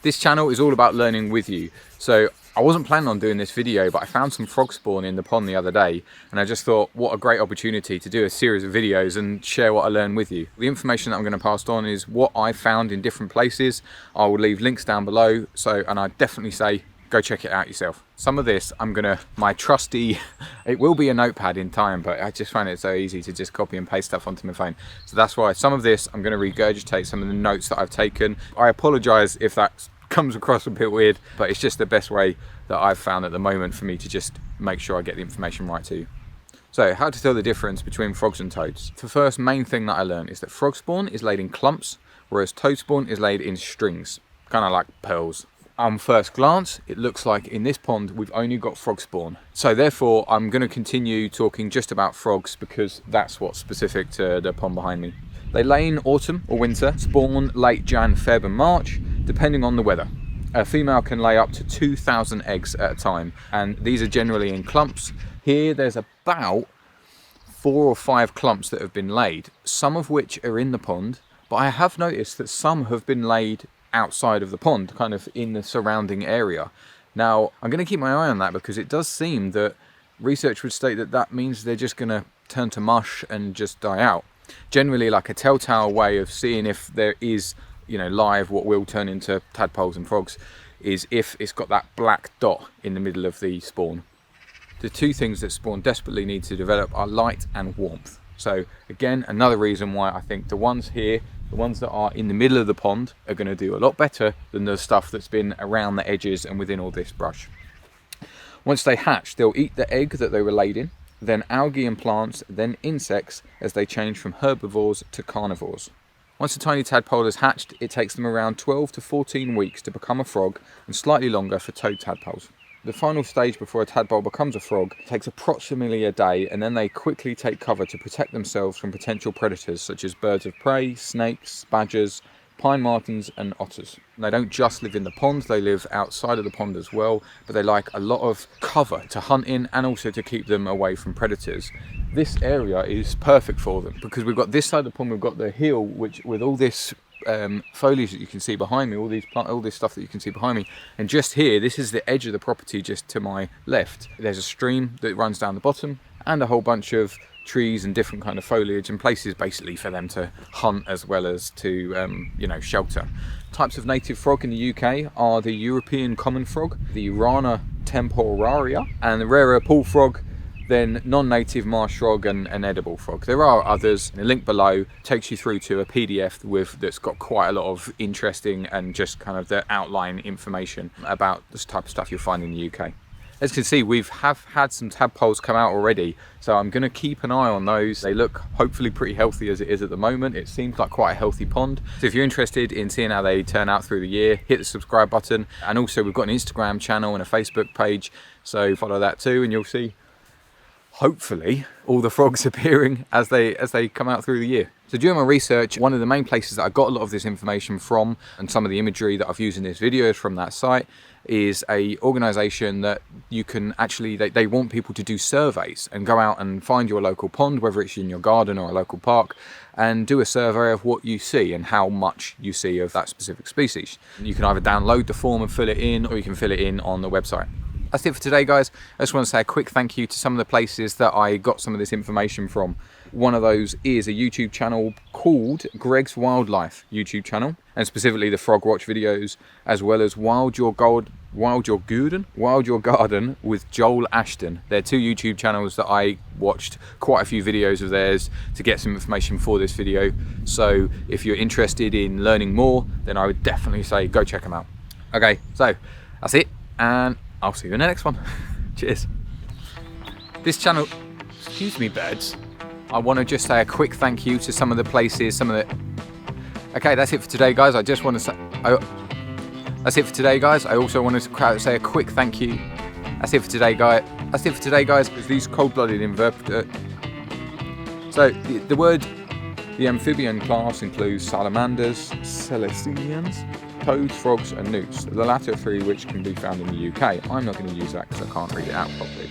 This channel is all about learning with you. So I wasn't planning on doing this video, but I found some frog spawn in the pond the other day, and I just thought, what a great opportunity to do a series of videos and share what I learned with you. The information that I'm going to pass on is what I found in different places. I will leave links down below, and I definitely say go check it out yourself. Some of this my trusty, it will be a notepad in time, but I just find it so easy to just copy and paste stuff onto my phone. So that's why some of this, I'm going to regurgitate some of the notes that I've taken. I apologize if that comes across a bit weird, but it's just the best way that I've found at the moment for me to just make sure I get the information right to you. So how to tell the difference between frogs and toads. The first main thing that I learned is that frog spawn is laid in clumps, whereas toad spawn is laid in strings, kind of like pearls. On first glance, it looks like in this pond we've only got frog spawn. So therefore I'm going to continue talking just about frogs because that's what's specific to the pond behind me. They lay in autumn or winter, spawn late Jan, Feb and March, depending on the weather. A female can lay up to 2,000 eggs at a time, and these are generally in clumps. Here there's about 4 or 5 clumps that have been laid, some of which are in the pond, but I have noticed that some have been laid outside of the pond, kind of in the surrounding area. Now I'm going to keep my eye on that because it does seem that research would state that that means they're just going to turn to mush and just die out. Generally, like a telltale way of seeing if there is, live what will turn into tadpoles and frogs is if it's got that black dot in the middle of the spawn. The two things that spawn desperately need to develop are light and warmth. So again, another reason why I think the ones here, the ones that are in the middle of the pond, are going to do a lot better than the stuff that's been around the edges and within all this brush. Once they hatch, they'll eat the egg that they were laid in, then algae and plants, then insects as they change from herbivores to carnivores. Once a tiny tadpole is hatched, it takes them around 12 to 14 weeks to become a frog and slightly longer for toad tadpoles. The final stage before a tadpole becomes a frog takes approximately a day, and then they quickly take cover to protect themselves from potential predators such as birds of prey, snakes, badgers, pine martens and otters. And they don't just live in the pond, they live outside of the pond as well, but they like a lot of cover to hunt in and also to keep them away from predators. This area is perfect for them because we've got this side of the pond, we've got the hill, which with all this foliage that you can see behind me, all this stuff that you can see behind me, and just here, this is the edge of the property just to my left. There's a stream that runs down the bottom and a whole bunch of trees and different kind of foliage and places basically for them to hunt as well as to shelter. Types of native frog in the UK are the European common frog, the Rana temporaria, and the rarer pool frog, then non-native marsh frog and an edible frog. There are others. The link below takes you through to a PDF that's got quite a lot of interesting and just kind of the outline information about this type of stuff you'll find in the UK. As you can see, we have had some tadpoles come out already, so I'm going to keep an eye on those. They look hopefully pretty healthy as it is at the moment. It seems like quite a healthy pond. So if you're interested in seeing how they turn out through the year, hit the subscribe button. And also we've got an Instagram channel and a Facebook page, so follow that too, and you'll see hopefully all the frogs appearing as they come out through the year. So during my research, one of the main places that I got a lot of this information from, and some of the imagery that I've used in this video is from that site, is a organisation that you can actually, they want people to do surveys and go out and find your local pond, whether it's in your garden or a local park, and do a survey of what you see and how much you see of that specific species. You can either download the form and fill it in, or you can fill it in on the website. That's it for today, guys. I just want to say a quick thank you to some of the places that I got some of this information from. One of those is a YouTube channel called Greg's Wildlife YouTube channel, and specifically the Frog Watch videos, as well as Wild Your Garden with Joel Ashton. They're two YouTube channels that I watched quite a few videos of theirs to get some information for this video. So if you're interested in learning more, then I would definitely say go check them out. Okay, so that's it, and I'll see you in the next one. Cheers. This channel, excuse me birds, I want to just say a quick thank you to some of the places, okay, that's it for today, guys. I just want to say, that's it for today, guys. I also want to say a quick thank you. That's it for today, guys. That's it for today, guys, because these cold-blooded invertebrates. So the amphibian class includes salamanders, celestians, toads, frogs and newts, the latter three which can be found in the UK. I'm not going to use that because I can't read it out properly.